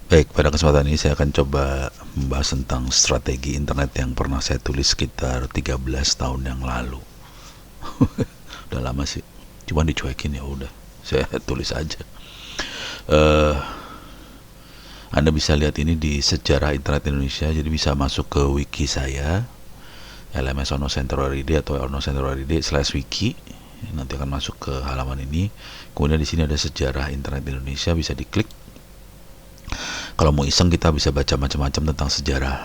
Baik, pada kesempatan ini saya akan coba membahas tentang strategi internet yang pernah saya tulis sekitar 13 tahun yang lalu. Udah lama sih, cuman dicuekin ya udah. Saya tulis aja. Eh, Anda bisa lihat ini di sejarah internet Indonesia, jadi bisa masuk ke wiki saya, LMS Ono Center.id atau Ono Center.id/wiki. Nanti akan masuk ke halaman ini. Kemudian di sini ada sejarah internet Indonesia, bisa diklik. Kalau mau iseng kita bisa baca macam-macam tentang sejarah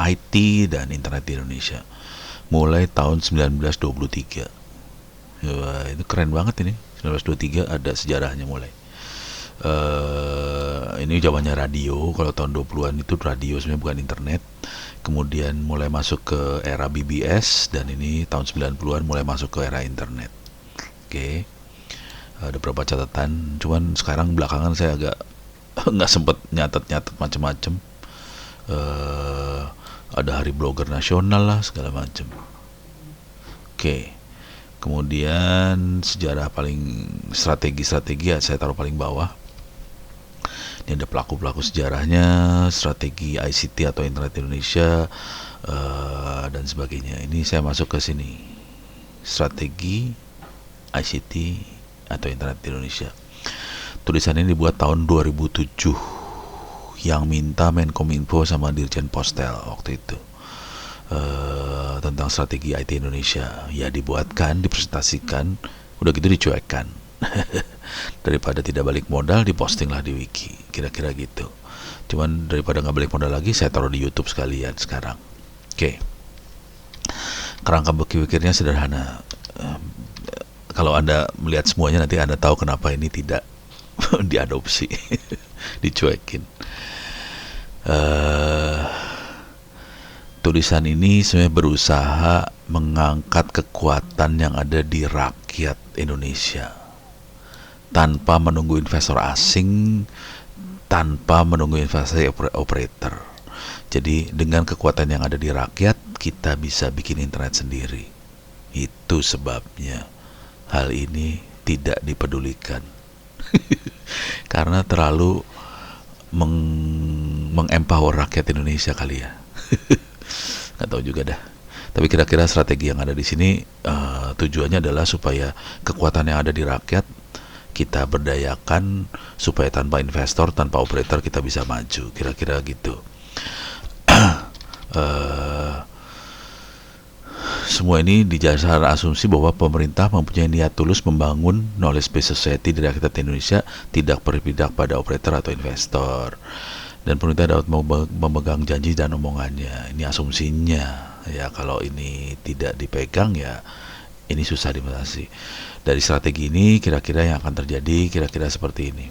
IT dan internet di Indonesia mulai tahun 1923. Wah, itu keren banget ini. 1923 ada sejarahnya mulai. Ini zamannya radio. Kalau tahun 20-an itu radio sebenarnya bukan internet. Kemudian mulai masuk ke era BBS, dan ini tahun 90-an mulai masuk ke era internet. Oke. Ada beberapa catatan, cuman sekarang belakangan saya agak nggak sempet nyatet macam-macam. Ada hari blogger nasional lah, segala macam. Oke. Kemudian sejarah paling strategi ya saya taruh paling bawah. Ini ada pelaku-pelaku sejarahnya, strategi ICT atau internet Indonesia, dan sebagainya. Ini saya masuk ke sini, strategi ICT atau internet Indonesia. Tulisan ini dibuat tahun 2007, yang minta Menkominfo sama Dirjen Postel waktu itu, tentang strategi IT Indonesia. Ya dibuatkan, dipresentasikan, udah gitu dicuekkan. Daripada tidak balik modal, diposting lah di wiki, kira-kira gitu. Cuman daripada nggak balik modal lagi, saya taruh di YouTube sekalian sekarang. Oke. Kerangka berpikirnya sederhana. Kalau Anda melihat semuanya, nanti Anda tahu kenapa ini tidak diadopsi, dicuekin. Tulisan ini sebenarnya berusaha mengangkat kekuatan yang ada di rakyat Indonesia tanpa menunggu investor asing, tanpa menunggu investasi operator. Jadi dengan kekuatan yang ada di rakyat, kita bisa bikin internet sendiri. Itu sebabnya hal ini tidak dipedulikan. Karena terlalu mengempower rakyat Indonesia kali ya. Nggak tahu juga dah. Tapi kira-kira strategi yang ada di sini tujuannya adalah supaya kekuatan yang ada di rakyat kita berdayakan, supaya tanpa investor, tanpa operator kita bisa maju. Kira-kira gitu. Semua ini didasar asumsi bahwa pemerintah mempunyai niat tulus membangun knowledge-based society di rakyat Indonesia, tidak berpihak pada operator atau investor. Dan pemerintah dapat memegang janji dan omongannya. Ini asumsinya. Ya kalau ini tidak dipegang, ya ini susah dimenasi. Dari strategi ini kira-kira yang akan terjadi kira-kira seperti ini.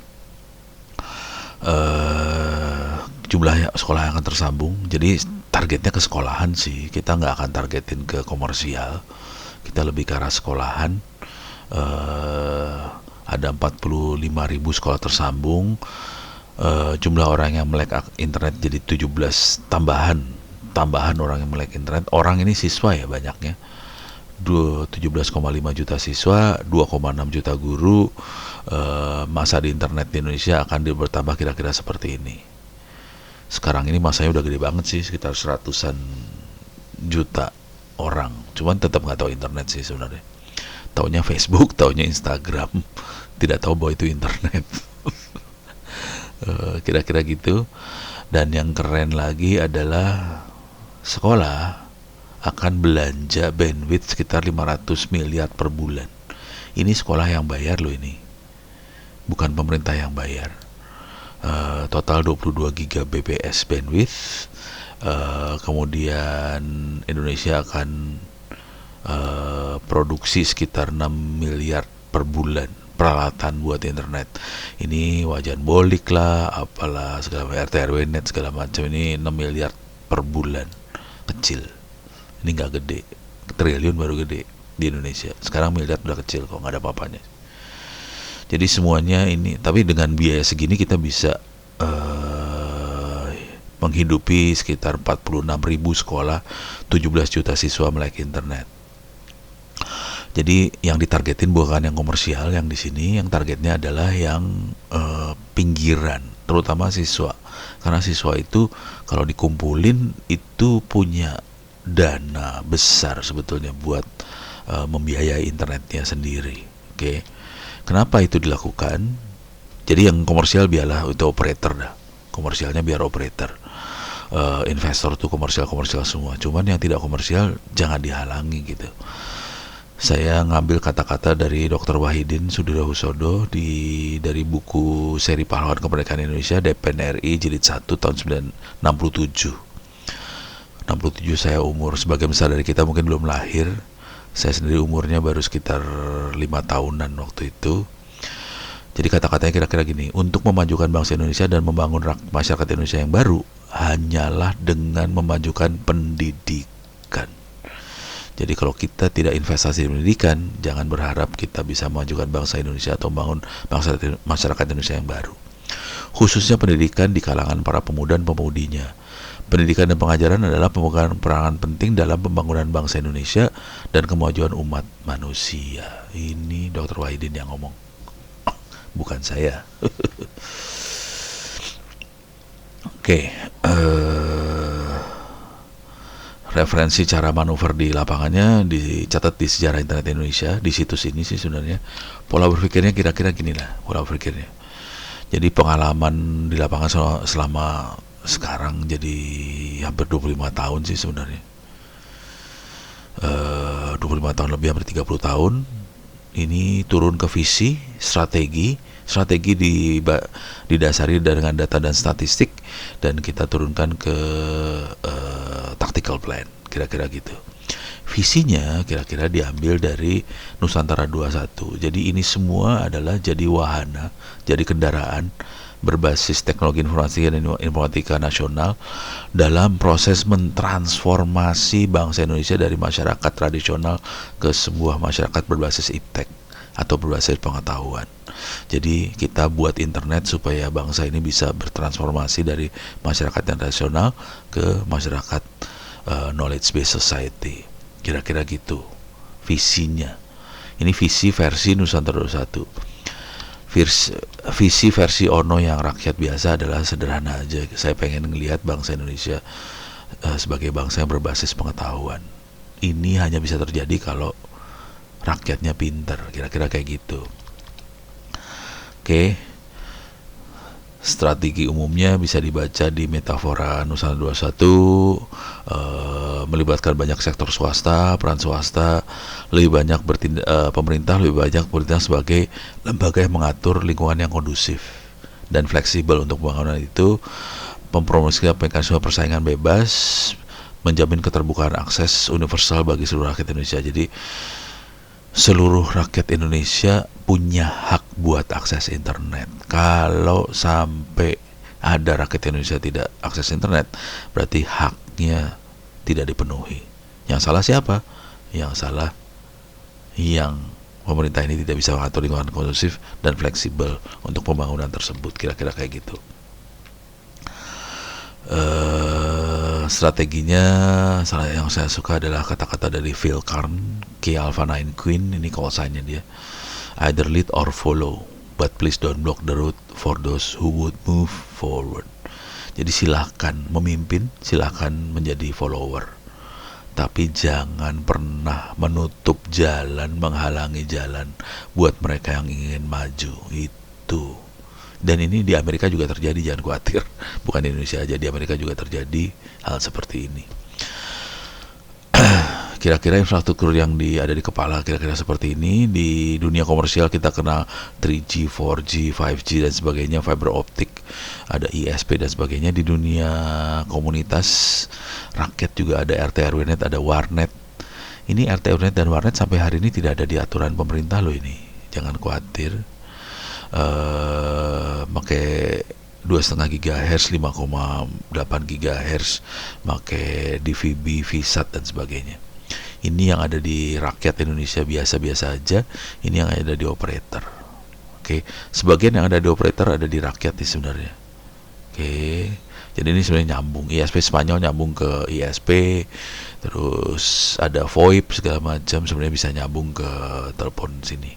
Jumlah sekolah yang akan tersambung. Jadi targetnya ke sekolahan sih. Kita nggak akan targetin ke komersial. Kita lebih ke arah sekolahan. Ada 45.000 sekolah tersambung. Jumlah orang yang melek internet jadi 17 tambahan orang yang melek internet. Orang ini siswa ya banyaknya. 17,5 juta siswa, 2,6 juta guru. Masa di internet di Indonesia akan bertambah kira-kira seperti ini. Sekarang ini masanya udah gede banget sih, sekitar 100-an juta orang. Cuman tetap nggak tahu internet sih sebenarnya. Taunya Facebook, taunya Instagram, tidak tahu bahwa itu internet. Kira-kira gitu. Dan yang keren lagi adalah sekolah akan belanja bandwidth sekitar 500 miliar per bulan. Ini sekolah yang bayar loh ini, bukan pemerintah yang bayar. Total 22 GB bps bandwidth. Kemudian Indonesia akan produksi sekitar 6 miliar per bulan peralatan buat internet. Ini wajan bolik lah, apalah segala macam, RT RW net segala macam. Ini 6 miliar per bulan, kecil. Ini nggak gede, triliun baru gede di Indonesia. Sekarang miliar udah kecil kok, nggak ada apa-apanya. Jadi semuanya ini, tapi dengan biaya segini kita bisa menghidupi sekitar 46.000 sekolah, 17 juta siswa melek internet. Jadi yang ditargetin bukan yang komersial, yang di sini yang targetnya adalah yang pinggiran, terutama siswa. Karena siswa itu kalau dikumpulin itu punya dana besar sebetulnya buat membiayai internetnya sendiri. Oke. Kenapa itu dilakukan? Jadi yang komersial biarlah itu operator dah. Komersialnya biar operator. Investor tuh komersial semua. Cuman yang tidak komersial jangan dihalangi gitu. Saya ngambil kata-kata dari Dr. Wahidin Sudirohusodo dari buku seri Pahlawan Kemerdekaan Indonesia DPN RI jilid 1 tahun 1967. 67 saya umur, sebagian besar dari kita mungkin belum lahir. Saya sendiri umurnya baru sekitar 5 tahunan waktu itu. Jadi kata-katanya kira-kira gini, untuk memajukan bangsa Indonesia dan membangun masyarakat Indonesia yang baru hanyalah dengan memajukan pendidikan. Jadi kalau kita tidak investasi di pendidikan, jangan berharap kita bisa memajukan bangsa Indonesia atau membangun masyarakat Indonesia yang baru. Khususnya pendidikan di kalangan para pemuda dan pemudinya. Pendidikan dan pengajaran adalah pemegang peranan penting dalam pembangunan bangsa Indonesia dan kemajuan umat manusia. Ini Dr. Wahidin yang ngomong, bukan saya. Oke, referensi cara manuver di lapangannya dicatat di Sejarah Internet Indonesia, di situs ini sih sebenarnya. Pola berpikirnya kira-kira gini lah, pola berpikirnya. Jadi pengalaman di lapangan selama sekarang jadi hampir 25 tahun sih sebenarnya. 25 tahun lebih, hampir 30 tahun. Ini turun ke visi, strategi didasari dengan data dan statistik, dan kita turunkan ke tactical plan, kira-kira gitu. Visinya kira-kira diambil dari Nusantara 21. Jadi ini semua adalah jadi wahana, jadi kendaraan berbasis teknologi informasi dan informatika nasional dalam proses mentransformasi bangsa Indonesia dari masyarakat tradisional ke sebuah masyarakat berbasis iptek atau berbasis pengetahuan. Jadi kita buat internet supaya bangsa ini bisa bertransformasi dari masyarakat yang tradisional ke masyarakat knowledge based society. Kira-kira gitu visinya. Ini visi versi Nusantara 21. Visi versi Ono yang rakyat biasa adalah sederhana aja. Saya pengen ngelihat bangsa Indonesia sebagai bangsa yang berbasis pengetahuan. Ini hanya bisa terjadi kalau rakyatnya pintar, kira-kira kayak gitu. Oke. Strategi umumnya bisa dibaca di metafora Nusantara 21, melibatkan banyak sektor swasta, peran swasta, lebih banyak pemerintah lebih banyak bertindak sebagai lembaga yang mengatur lingkungan yang kondusif dan fleksibel untuk pembangunan itu, mempromosikan mekanisme persaingan bebas, menjamin keterbukaan akses universal bagi seluruh rakyat Indonesia. Jadi seluruh rakyat Indonesia punya hak buat akses internet. Kalau sampai ada rakyat Indonesia tidak akses internet, berarti haknya tidak dipenuhi. Yang salah siapa? Yang salah yang pemerintah ini tidak bisa mengatur lingkungan kondusif dan fleksibel untuk pembangunan tersebut. Kira-kira kayak gitu. Strateginya yang saya suka adalah kata-kata dari Phil Karn, K Alpha 9 Queen, ini call sign-nya dia. Either lead or follow, but please don't block the road for those who would move forward. Jadi silakan memimpin, silakan menjadi follower, tapi jangan pernah menutup jalan, menghalangi jalan buat mereka yang ingin maju. Itu. Dan ini di Amerika juga terjadi, jangan khawatir. Bukan di Indonesia aja, di Amerika juga terjadi hal seperti ini. Kira-kira infrastruktur yang ada di kepala kira-kira seperti ini. Di dunia komersial kita kenal 3G, 4G, 5G dan sebagainya, fiber optik, ada ISP dan sebagainya. Di dunia komunitas rakyat juga ada RT RW net, ada warnet. Ini RT RW net dan warnet sampai hari ini tidak ada di aturan pemerintah loh ini. Jangan khawatir. Pakai 2,5 GHz, 5,8 GHz, pakai DVB, VSAT dan sebagainya. Ini yang ada di rakyat Indonesia biasa-biasa aja. Ini yang ada di operator. Oke, sebagian yang ada di operator ada di rakyat sih sebenarnya. Oke, jadi ini sebenarnya nyambung. ISP Spanyol nyambung ke ISP, terus ada VoIP segala macam, sebenarnya bisa nyambung ke telepon sini.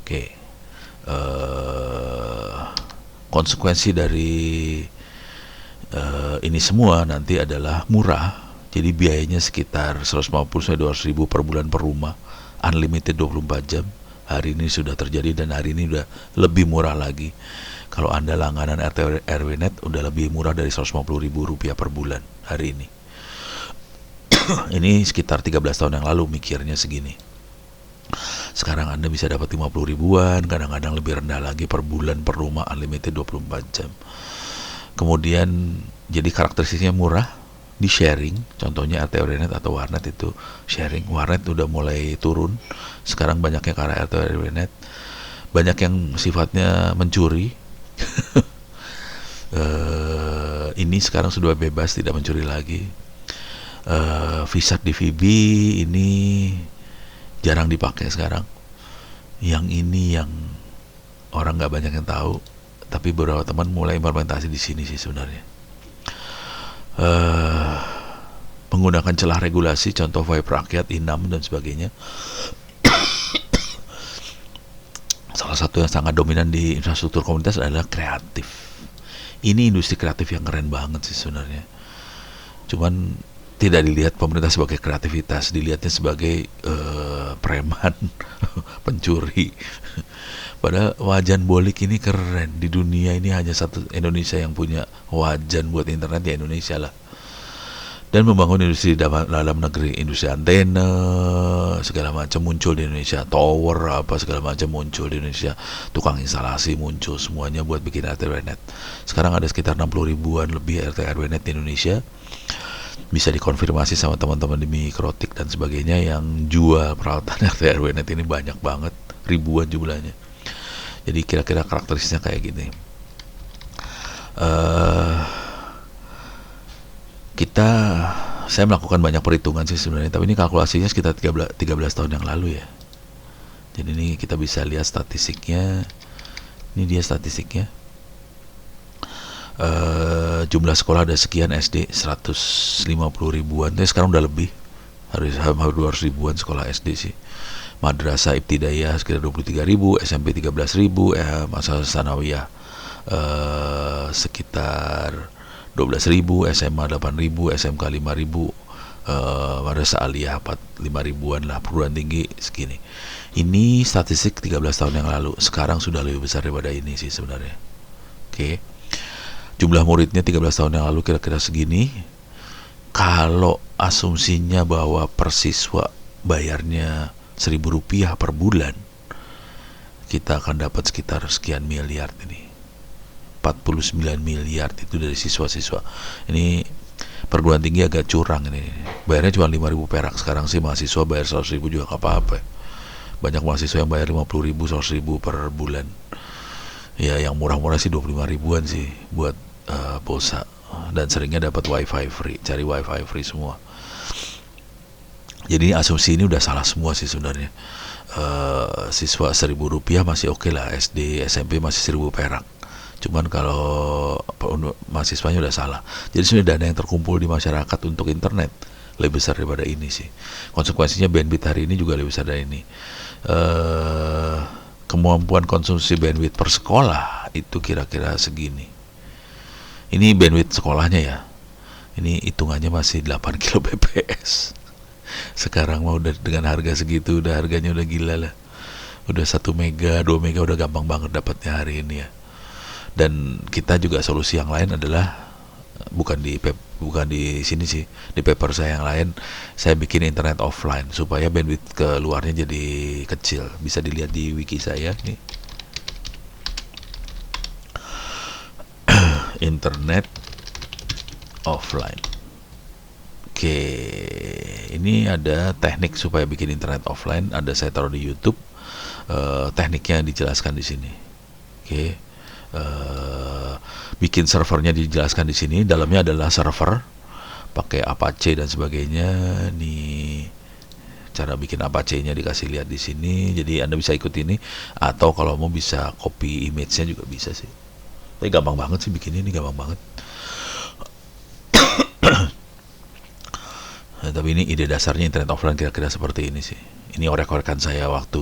Oke. konsekuensi dari ini semua nanti adalah murah. Jadi biayanya sekitar 150-200 ribu per bulan per rumah, unlimited 24 jam. Hari ini sudah terjadi dan hari ini udah lebih murah lagi. Kalau Anda langganan RT RW Net udah lebih murah dari 150 ribu rupiah per bulan hari ini. Ini sekitar 13 tahun yang lalu mikirnya segini. Sekarang Anda bisa dapat 50 ribuan, kadang-kadang lebih rendah lagi per bulan per rumah, unlimited 24 jam. Kemudian jadi karakteristiknya murah, di sharing, contohnya RT RW Net atau Warnet itu sharing. Warnet udah mulai turun, sekarang banyaknya ke arah RT RW Net. Banyak yang sifatnya mencuri. Ini sekarang sudah bebas, tidak mencuri lagi. Visat di VB ini jarang dipakai sekarang. Yang ini yang orang nggak banyak yang tahu, tapi beberapa teman mulai implementasi di sini sih sebenarnya. Menggunakan celah regulasi, contoh VoIP rakyat, I6 dan sebagainya. Salah satu yang sangat dominan di infrastruktur komunitas adalah kreatif. Ini industri kreatif yang keren banget sih sebenarnya. Cuman tidak dilihat pemerintah sebagai kreativitas, dilihatnya sebagai preman, pencuri. Padahal wajan bolik ini keren. Di dunia ini hanya satu Indonesia yang punya wajan buat internet, di Indonesia lah. Dan membangun industri dalam negeri, industri antena segala macam muncul di Indonesia, tower apa segala macam muncul di Indonesia, tukang instalasi muncul, semuanya buat bikin RT RW Net. Sekarang ada sekitar 60 ribuan lebih RT RW Net di Indonesia. Bisa dikonfirmasi sama teman-teman di Mikrotik dan sebagainya yang jual peralatan RT RW Net ini banyak banget, ribuan jumlahnya. Jadi kira-kira karakteristiknya kayak gini. Saya melakukan banyak perhitungan sih sebenarnya, tapi ini kalkulasinya sekitar 13 tahun yang lalu ya. Jadi ini kita bisa lihat statistiknya. Ini dia statistiknya. Jumlah sekolah ada sekian, SD 150 ribuan, tapi sekarang udah lebih, harus 200 ribuan sekolah SD sih. Madrasah Ibtidaiyah sekitar 23 ribu, SMP 13 ribu, Madrasah Sanawiyah sekitar 12 ribu, SMA 8 ribu, SMK 5 ribu, Madrasah Aliyah 5 ribuan lah, perguruan tinggi segini. Ini statistik 13 tahun yang lalu, sekarang sudah lebih besar daripada ini sih sebenarnya. Oke. Jumlah muridnya 13 tahun yang lalu kira-kira segini. Kalau asumsinya bahwa per siswa bayarnya 1.000 rupiah per bulan, kita akan dapat sekitar sekian miliar ini. 49 miliar itu dari siswa-siswa. Ini perguruan tinggi agak curang ini. Bayarnya cuma 5.000 perak. Sekarang sih mahasiswa bayar 100.000 juga gak apa-apa. Banyak mahasiswa yang bayar 50.000, 100.000 per bulan. Ya yang murah-murah sih 25 ribuan sih buat pulsa. Dan seringnya dapat wifi free. Cari wifi free semua. Jadi asumsi ini udah salah semua sih sebenarnya. Siswa 1.000 rupiah masih oke lah, SD, SMP masih 1.000 perak. Cuman kalau mahasiswanya udah salah. Jadi sebenarnya dana yang terkumpul di masyarakat untuk internet lebih besar daripada ini sih. Konsekuensinya bandwidth hari ini juga lebih besar dari ini. Kemampuan konsumsi bandwidth per sekolah itu kira-kira segini. Ini bandwidth sekolahnya ya. Ini hitungannya masih 8 kbps. Sekarang mah udah dengan harga segitu, udah harganya udah gila lah. Udah 1 mega, 2 mega udah gampang banget dapatnya hari ini ya. Dan kita juga solusi yang lain adalah bukan di sini sih, di paper saya yang lain saya bikin internet offline supaya bandwidth keluarnya jadi kecil. Bisa dilihat di wiki saya nih. Internet offline. Oke, ini ada teknik supaya bikin internet offline. Ada saya taruh di YouTube. Tekniknya dijelaskan di sini. Oke, bikin servernya dijelaskan di sini. Dalamnya adalah server, pakai Apache dan sebagainya. Nih cara bikin Apache-nya dikasih lihat di sini. Jadi Anda bisa ikut ini, atau kalau mau bisa copy image-nya juga bisa sih. Tapi gampang banget sih bikin ini, gampang banget. Nah, tapi ini ide dasarnya internet offline kira-kira seperti ini sih. Ini orek-orekan saya waktu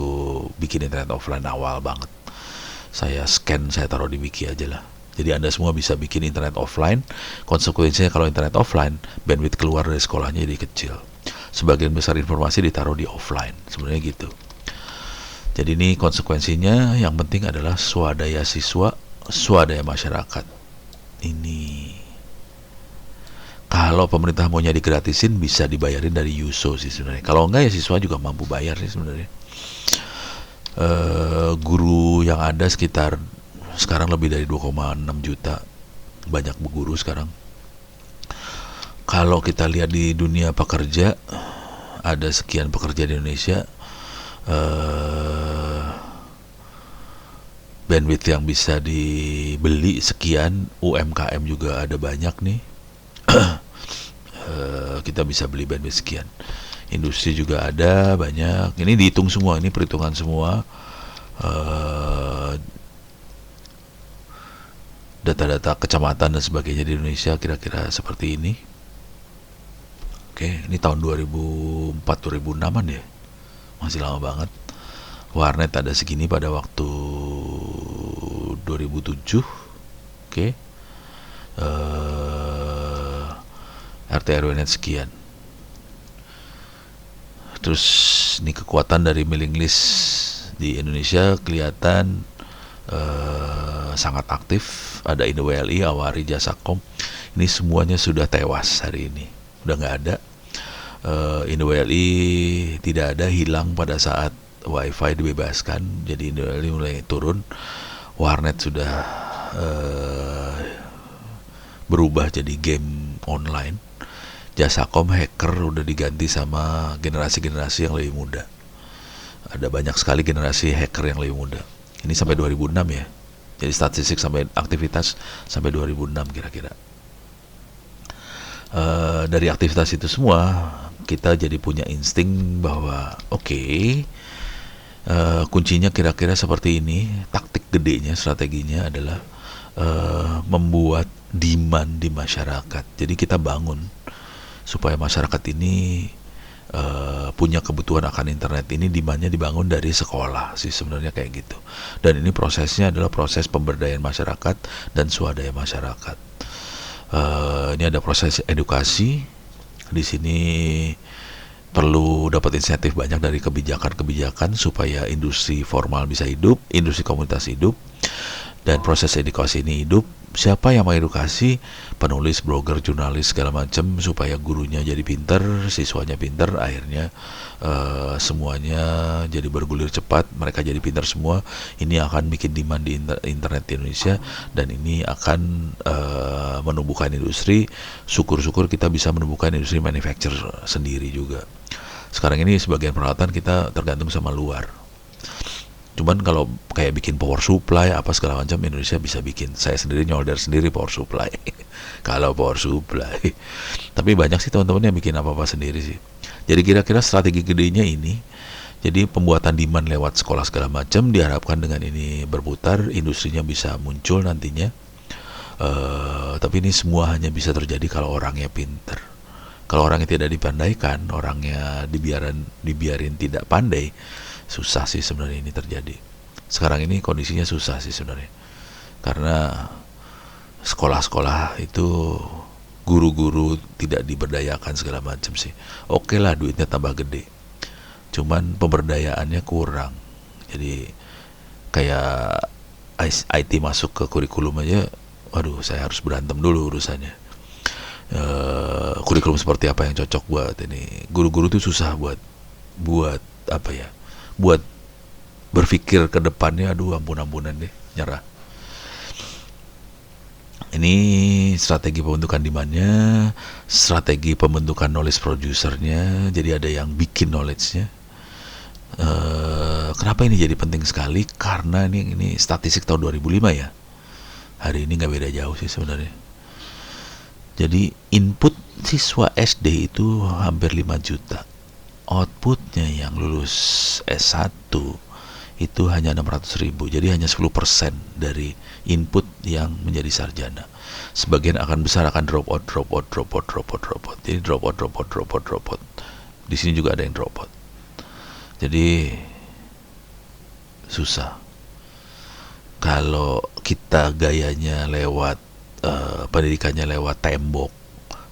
bikin internet offline awal banget. Saya scan, saya taruh di wiki aja lah. Jadi Anda semua bisa bikin internet offline. Konsekuensinya kalau internet offline, bandwidth keluar dari sekolahnya jadi kecil. Sebagian besar informasi ditaruh di offline, sebenarnya gitu. Jadi ini konsekuensinya, yang penting adalah swadaya siswa, swadaya masyarakat. Ini kalau pemerintah maunya digratisin, bisa dibayarin dari USO sih sebenarnya. Kalau enggak ya siswa juga mampu bayar sih sebenarnya. Guru yang ada sekitar sekarang lebih dari 2,6 juta, banyak guru sekarang. Kalau kita lihat di dunia pekerja, ada sekian pekerja di Indonesia, bandwidth yang bisa dibeli sekian, UMKM juga ada banyak nih. Kita bisa beli bandwidth sekian. Industri juga ada banyak. Ini dihitung semua, ini perhitungan semua. Data-data kecamatan dan sebagainya di Indonesia kira-kira seperti ini. Oke, ini tahun 2004-2006an ya, masih lama banget. Warnet ada segini pada waktu 2007. Oke, RT RW net sekian. Terus ini kekuatan dari mailing list di Indonesia kelihatan sangat aktif. Ada IndoWLI, Awari, Jasakom. Ini semuanya sudah tewas hari ini, udah nggak ada. IndoWLI tidak ada, hilang pada saat WiFi dibebaskan. Jadi IndoWLI mulai turun. Warnet sudah berubah jadi game online. Jasakom hacker udah diganti sama generasi-generasi yang lebih muda. Ada banyak sekali generasi hacker yang lebih muda. Ini sampai 2006 ya. Jadi statistik sampai aktivitas sampai 2006 kira-kira. Dari aktivitas itu semua kita jadi punya insting bahwa kuncinya kira-kira seperti ini. Taktik gedenya, strateginya adalah membuat demand di masyarakat. Jadi kita bangun supaya masyarakat ini punya kebutuhan akan internet. Ini demandnya dibangun dari sekolah sih sebenarnya, kayak gitu. Dan ini prosesnya adalah proses pemberdayaan masyarakat dan swadaya masyarakat. Ini ada proses edukasi. Di sini perlu dapat insentif banyak dari kebijakan-kebijakan supaya industri formal bisa hidup, industri komunitas hidup, dan proses edukasi ini hidup. Siapa yang mengedukasi? Penulis, blogger, jurnalis, segala macam, supaya gurunya jadi pinter, siswanya pinter, akhirnya semuanya jadi bergulir cepat, mereka jadi pinter semua. Ini akan bikin demand di internet di Indonesia, dan ini akan menumbuhkan industri. Syukur-syukur kita bisa menumbuhkan industri manufacture sendiri juga. Sekarang ini sebagian peralatan kita tergantung sama luar. Cuman kalau kayak bikin power supply apa segala macam, Indonesia bisa bikin. Saya sendiri nyolder sendiri power supply. Kalau power supply. Tapi banyak sih teman-teman yang bikin apa-apa sendiri sih. Jadi kira-kira strategi gedenya ini. Jadi pembuatan demand lewat sekolah segala macam diharapkan dengan ini berputar, industrinya bisa muncul nantinya. Tapi ini semua hanya bisa terjadi kalau orangnya pinter. Kalau orangnya tidak dipandaikan, orangnya dibiarin tidak pandai, susah sih sebenarnya ini terjadi. Sekarang ini kondisinya susah sih sebenarnya, karena sekolah-sekolah itu guru-guru tidak diberdayakan segala macam sih. Oke lah, duitnya tambah gede, cuman pemberdayaannya kurang. Jadi kayak IT masuk ke kurikulum aja, waduh, saya harus berantem dulu urusannya. Kurikulum seperti apa yang cocok buat ini. Guru-guru tuh susah buat apa ya, buat berpikir ke depannya. Aduh, ampun-ampunan deh, nyerah. Ini strategi pembentukan demandnya, strategi pembentukan knowledge producernya. Jadi ada yang bikin knowledge-nya. Kenapa ini jadi penting sekali? Karena ini statistik tahun 2005 ya. Hari ini nggak beda jauh sih sebenarnya. Jadi input siswa SD itu hampir 5 juta. Outputnya yang lulus S1 itu hanya 600.000. Jadi hanya 10% dari input yang menjadi sarjana. Sebagian akan besar akan drop out. Jadi drop out. Di sini juga ada yang drop out. Jadi susah. Kalau kita gayanya lewat pendidikannya lewat tembok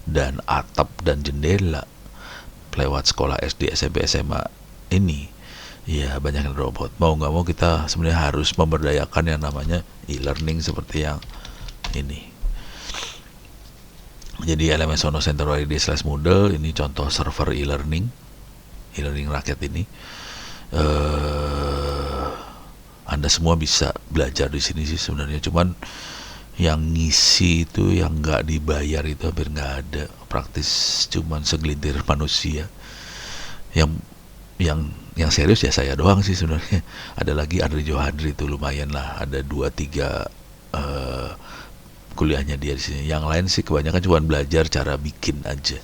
dan atap dan jendela, lewat sekolah SD, SMP, SMA ini, ya banyak yang robot. Mau nggak mau kita sebenarnya harus memberdayakan yang namanya e-learning seperti yang ini. Jadi LMS Sono Center ID/Moodle ini contoh server e-learning rakyat ini. Anda semua bisa belajar di sini sih sebenarnya, cuman yang ngisi itu yang nggak dibayar itu hampir nggak ada, praktis cuman segelintir manusia. Yang serius ya saya doang sih sebenarnya. Ada lagi Andri Johadri itu lumayan lah, ada 2-3 kuliahnya dia di sini. Yang lain sih kebanyakan cuma belajar cara bikin aja,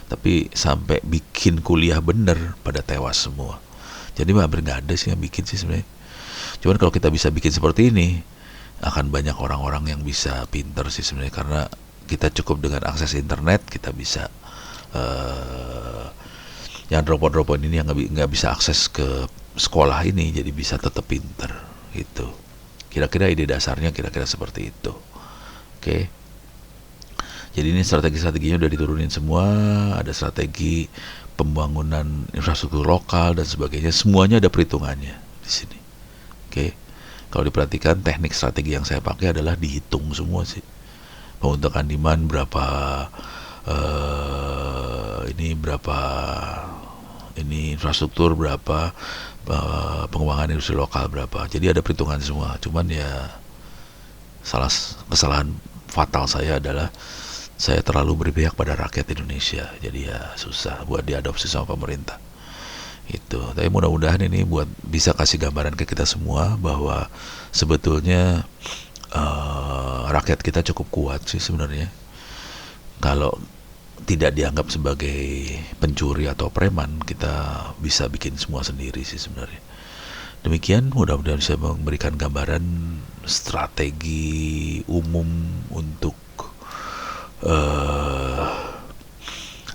tapi sampai bikin kuliah bener pada tewas semua. Jadi hampir nggak ada sih yang bikin sih sebenarnya. Cuman kalau kita bisa bikin seperti ini, akan banyak orang-orang yang bisa pinter sih sebenarnya, karena kita cukup dengan akses internet, kita bisa yang robot-robot ini yang nggak bisa akses ke sekolah ini, jadi bisa tetap pinter gitu. Kira-kira ide dasarnya kira-kira seperti itu. Oke. Jadi ini strategi-strateginya udah diturunin semua, ada strategi pembangunan infrastruktur lokal dan sebagainya, semuanya ada perhitungannya di sini. Oke. Kalau diperhatikan teknik strategi yang saya pakai adalah dihitung semua sih. Pembentukan demand berapa, ini infrastruktur berapa, pengembangan industri lokal berapa. Jadi ada perhitungan semua. Cuman ya kesalahan fatal saya adalah saya terlalu berpihak pada rakyat Indonesia. Jadi ya susah buat diadopsi sama pemerintah. Itu. Tapi mudah-mudahan ini buat bisa kasih gambaran ke kita semua bahwa sebetulnya rakyat kita cukup kuat sih sebenarnya. Kalau tidak dianggap sebagai pencuri atau preman, kita bisa bikin semua sendiri sih sebenarnya. Demikian, mudah-mudahan bisa memberikan gambaran strategi umum untuk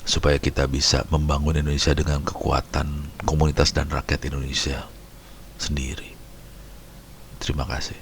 supaya kita bisa membangun Indonesia dengan kekuatan komunitas dan rakyat Indonesia sendiri. Terima kasih.